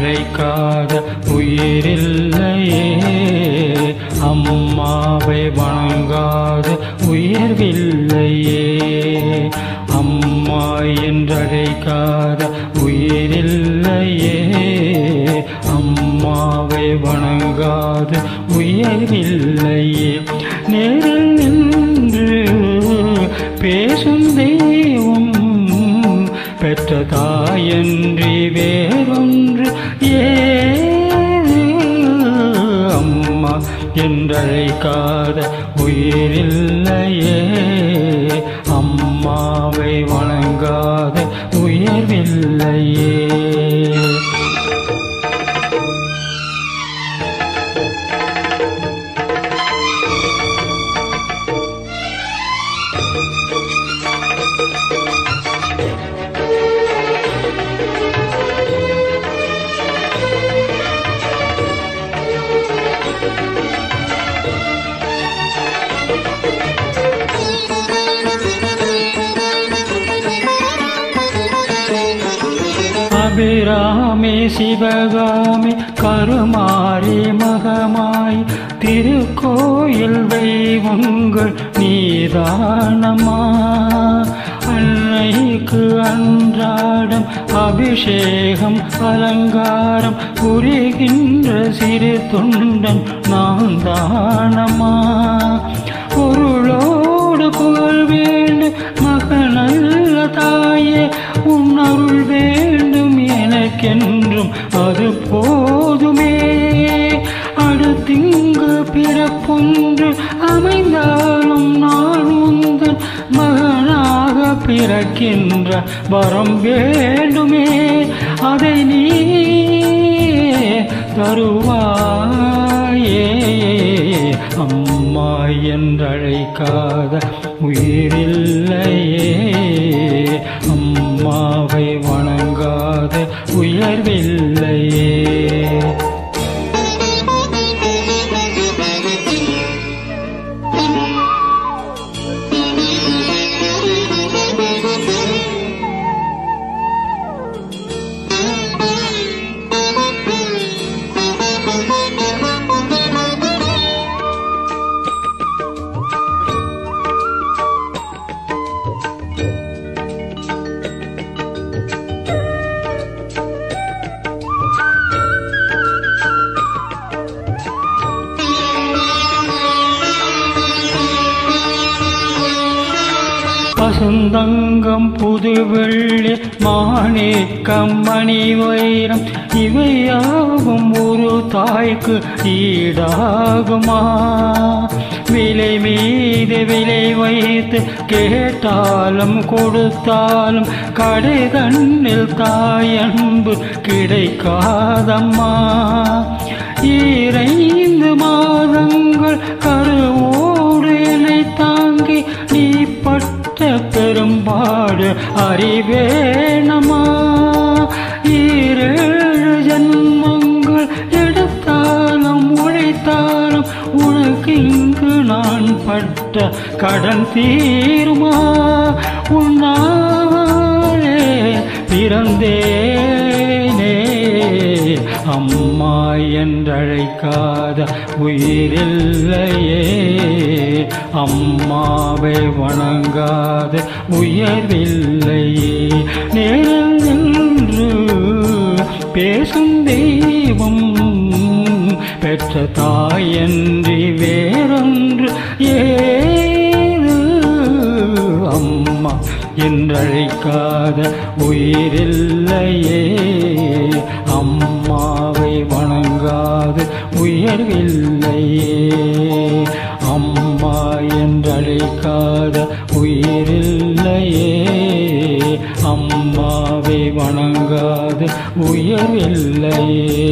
என்றழைக்காத உயிரில்லையே. அம்மாவை வணங்காத உயர்வில்லையே. அம்மா என்றழைக்காத உயிரில்லையே. அம்மாவை வணங்காத உயர்வில்லையே. நேரில் நின்று பேசும் தெய்வம் பெற்ற தாயன்றி வேறொன்று ஏது. அம்மா என்றழைக்காத உயிரில்லையே. அம்மாவை வணங்காத உயர்வில்லையே. அபிராமி சிவகாமி கருமாரி மகமாய் திருக்கோயில் தெய்வங்கள் நீதானமா. அன்னைக்கு அன்றாடம் அபிஷேகம் அலங்காரம் புரிகின்ற சிறு தொண்டன் நான் தானமா. பொருளோடு புகழ் வேண்டும் மகனல்ல தாயே, உன் அருள் வேண்டும் எனக்கென்றும் அது போதுமே. அடுத்திங்கு பிறப்பொன்று அமைந்தாலும் நான் உந்தன் மகனாக பிறக்கின்ற வரம் வேண்டுமே. அதை நீ தருவாயே. அம்மா என்றழைக்காத உயிரில்லையே. அம்மாவை வணங்காத உயர்வில்லையே. பசுந்தங்கம் புது வெள்ளி மாணிக்கம் மணி வைரம் இவையாகும் ஒரு தாய்க்கு ஈடாகுமா. விலை மீது விலை வைத்து கேட்டாலும் கொடுத்தாலும் கடை கண்ணில் தாயன்பு கிடைக்காதம்மா. 2 மாதங்கள் கருவோடு என்னை தாங்கி நீ பட்ட பெரும்பாடு அறிவேனமா. 7 ஜன்மங்கள் எடுத்தாலும் உழைத்தாலும் உனக்கு இங்கு நான் பட்ட கடன் தீருமா. உன்னாலே பிறந்தேனே. அம்மா என்றழைக்காத உயிரில்லையே. அம்மாவை வணங்காத உயர்வில்லையே. நேரில் நின்று பேசும் தெய்வம் பெற்ற தாயன்றி வேறொன்று ஏது. அம்மா என்றழைக்காத உயிரில்லையே. அம்மாவை வணங்காத உயர்வில்லையே. அம்மா என்றழைக்காத உயிரில்லையே. அம்மாவை வணங்காத உயர்வில்லையே.